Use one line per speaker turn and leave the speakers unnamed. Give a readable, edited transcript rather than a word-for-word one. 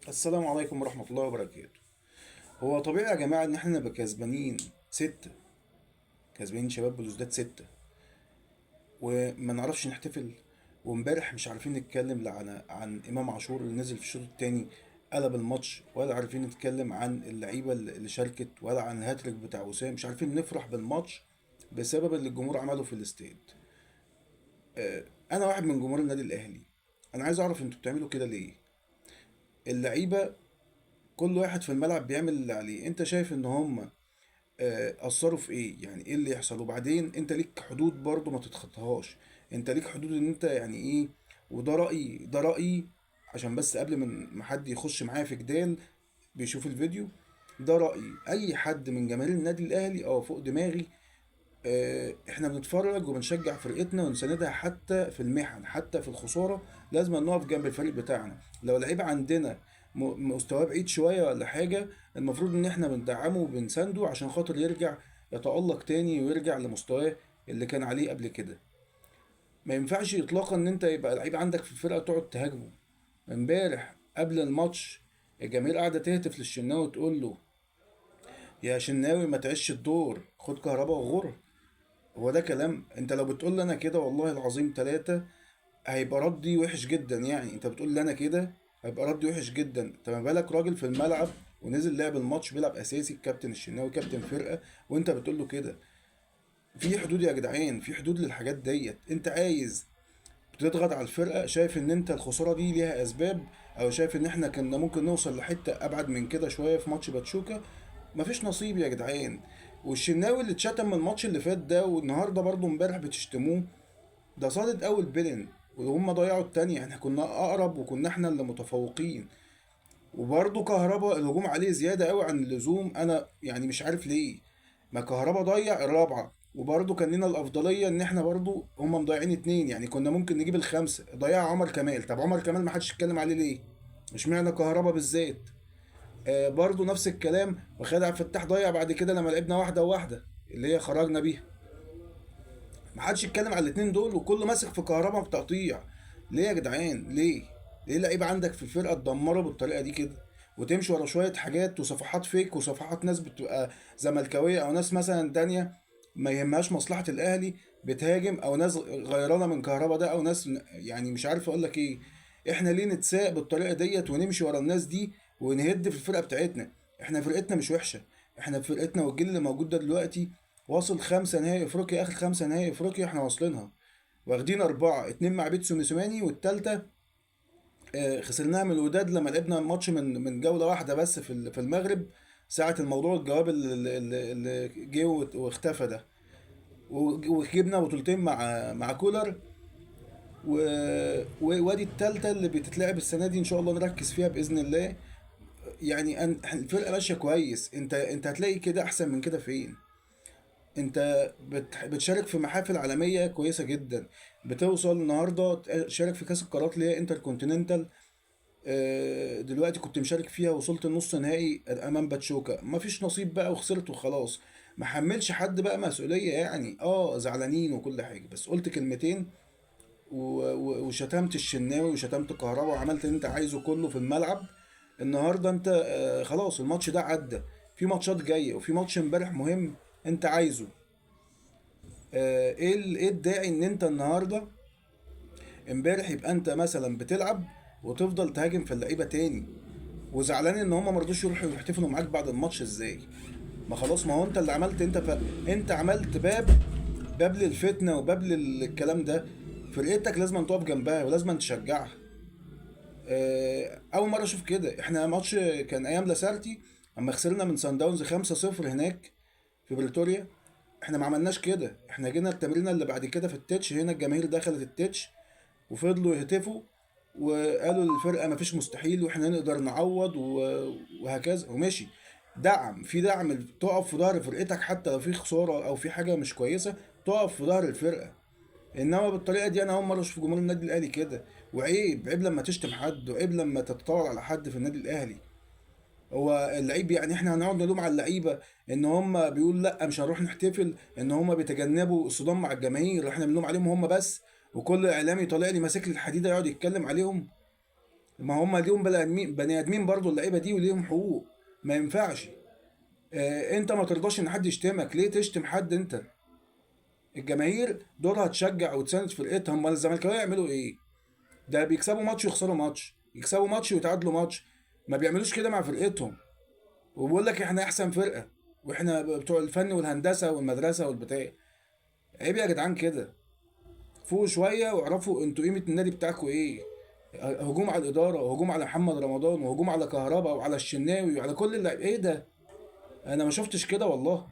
السلام عليكم ورحمة الله وبركاته. هو طبيعي يا جماعة إن احنا نبقى كسبانين ستة، كسبانين شباب بلوزداد ستة، وما نعرفش نحتفل. وامبارح مش عارفين نتكلم لا عن إمام عاشور اللي نزل في الشوط التاني قلب الماتش، ولا عارفين نتكلم عن اللعيبة اللي شاركت، ولا عن الهاتريك بتاع وسام. مش عارفين نفرح بالماتش بسبب اللي الجمهور عمله في الاستاد. أنا واحد من جمهور النادي الأهلي. أنا عايز أعرف أنتوا بتعملوا كده ليه؟ اللعيبة كل واحد في الملعب بيعمل اللي عليه. أنت شايف إن هم اثروا في ايه؟ يعني ايه اللي يحصل؟ وبعدين انت ليك حدود برضو ما تتخطاهاش. انت ليك حدود ان انت يعني ايه. وده رأيي، ده رأيي، عشان بس قبل ما حد يخش معايا في جدال بيشوف الفيديو. ده رأيي، اي حد من جماهير النادي الاهلي فوق دماغي. احنا بنتفرج وبنشجع فرقتنا ونساندها حتى في المحن، حتى في الخسارة لازم نقف جنب الفريق بتاعنا. لو لعيب عندنا مستواه بعيد شوية ولا حاجة، المفروض ان احنا بندعمه وبنسانده عشان خاطر يرجع يتألق تاني ويرجع لمستواه اللي كان عليه قبل كده. ما ينفعش اطلاقا ان انت يبقى لعيب عندك في الفرقة تقعد تهاجمه. امبارح قبل الماتش الجماهير قاعدة تهتف للشناوي تقول له: يا شناوي ما تعيش الدور، خد كهربا وغر. هو ده كلام؟ انت لو بتقول لي انا كده والله العظيم ثلاثة هيبقى ردي وحش جدا. يعني انت بتقول لي انا كده هيبقى ردي وحش جدا. انت ما بالك راجل في الملعب ونزل لعب الماتش بيلعب اساسي، الكابتن الشناوي كابتن فرقة، وانت بتقول له كده؟ في حدود يا جدعان، في حدود للحاجات ديت. انت عايز بتضغط على الفرقة، شايف ان انت الخسارة دي ليها اسباب، او شايف ان احنا كنا ممكن نوصل لحتة ابعد من كده شوية في ماتش باتشوكا. مفيش نصيب يا جدعان. والشناوي اللي اتشتم من الماتش اللي فات ده والنهارده برضه امبارح بتشتموه، ده صادت اول بلن وهم ضيعوا التانية. احنا كنا اقرب وكنا احنا اللي متفوقين. وبرضه كهربا الهجوم عليه زيادة قوي عن اللزوم، انا يعني مش عارف ليه. ما كهربا ضيع الرابعة وبرضه كان لنا الافضلية ان احنا برضه هم مضيعين اتنين، يعني كنا ممكن نجيب الخمسة. ضيع عمر كمال، طب عمر كمال ما حدش اتكلم عليه ليه؟ مش معنى كهربا بالذات. برضه نفس الكلام. وخالد عبد الفتاح ضيع بعد كده لما لعبنا واحدة وواحدة اللي هي خرجنا بيها. ما حدش يتكلم على الاتنين دول وكله ماسك في كهربا في تقطيع. ليه يا جدعان؟ ليه؟ ليه لعيبه عندك في الفرقه تدمره بالطريقه دي كده؟ وتمشي ورا شويه حاجات وصفحات فيك وصفحات ناس بتبقى زملكاويه او ناس مثلا تانية ما يهمهاش مصلحه الاهلي بتهاجم، او ناس غيرانه من كهربا ده، او ناس يعني مش عارف اقول لك ايه. احنا ليه نتساق بالطريقه ديت ونمشي ورا الناس دي ونهد في الفرقه بتاعتنا؟ احنا فرقتنا مش وحشه. احنا فرقتنا والجيل اللي موجود ده دلوقتي واصل خمسة نهائي افريقيا. اخر خمسة نهائي افريقيا احنا واصلينها، واخدين اربعة، اتنين مع بيتسو موسيماني، والتالتة خسرناها من الوداد لما لعبنا ماتش من جولة واحدة بس في المغرب، ساعة الموضوع الجواب اللي جه واختفى ده. وجبنا بطولتين مع كولر. وادي التالتة اللي بتتلعب السنة دي ان شاء الله نركز فيها بإذن الله. يعني الفرقة ماشية كويس. انت هتلاقي كده احسن من كده فين؟ انت بتشارك في محافل عالمية كويسة جدا. بتوصل النهاردة تشارك في كأس القارات اللي هي انتر كونتيننتال. دلوقتي كنت مشارك فيها، وصلت النص نهائي امام باتشوكا، مفيش نصيب بقى وخسرت وخلاص. ما حملش حد بقى مسؤولية. يعني زعلانين وكل حاجة، بس قلت كلمتين وشتمت الشناوي وشتمت كهربا وعملت اللي انت عايزه كله في الملعب. النهارده انت خلاص الماتش ده عدى. في ماتشات جاية وفي ماتش امبارح مهم انت عايزه. ايه الداعي ان انت النهارده امبارح يبقى انت مثلا بتلعب وتفضل تهاجم في اللعيبه تاني، وزعلان ان هم ما رضوش يروحوا يحتفلوا معاك بعد الماتش ازاي؟ ما خلاص، ما هو انت اللي عملت. انت عملت باب للفتنه وباب للكلام ده. فرقتك لازم تقف جنبها ولازم تشجعها. اول مره اشوف كده. احنا ماتش كان ايام لاسارتي اما خسرنا من سان داونز 5-0 هناك في بريتوريا. احنا ما عملناش كده. احنا جينا التمرينه اللي بعد كده في التتش هنا الجماهير دخلت التتش وفضلوا يهتفوا وقالوا للفرقه مفيش مستحيل واحنا نقدر نعوض وهكذا ومشي. دعم، في دعم، تقف في ظهر فرقتك حتى لو في خساره او في حاجه مش كويسه، تقف في ظهر الفرقه. انما بالطريقه دي انا اول مره اشوف جمهور النادي الاهلي كده. وعيب، عيب لما تشتم حد، وعيب لما تتطاول على حد في النادي الاهلي. هو اللعيب يعني احنا هنقعد نلوم على اللعيبه ان هم بيقول لا مش هنروح نحتفل، ان هم بيتجنبوا الصدام مع الجماهير، احنا بنلوم عليهم هم بس؟ وكل اعلامي طالع لي ماسك لي الحديده يقعد يتكلم عليهم. ما هم ليهم بني ادمين، بني ادمين برضه اللعيبه دي وليهم حقوق. ما ينفعش انت ما ترضاش ان حد يشتمك، ليه تشتم حد انت؟ الجماهير دورها تشجع وتساند فرقتها، امال الزملكاويه يعملوا ايه؟ ده بيكسبوا ماتش ويخسروا ماتش، يكسبوا ماتش ويتعادلوا ماتش، ما بيعملوش كده مع فرقتهم. وبيقول لك احنا احسن فرقه، واحنا بتوع الفن والهندسه والمدرسه والبتاع. عيب يا جدعان كده. فوقوا شويه واعرفوا انتوا قيمه النادي بتاعكم ايه. هجوم على الاداره، وهجوم على محمد رمضان، وهجوم على كهربا وعلى الشناوي وعلى كل اللعيبه، ايه ده؟ انا ما شفتش كده والله.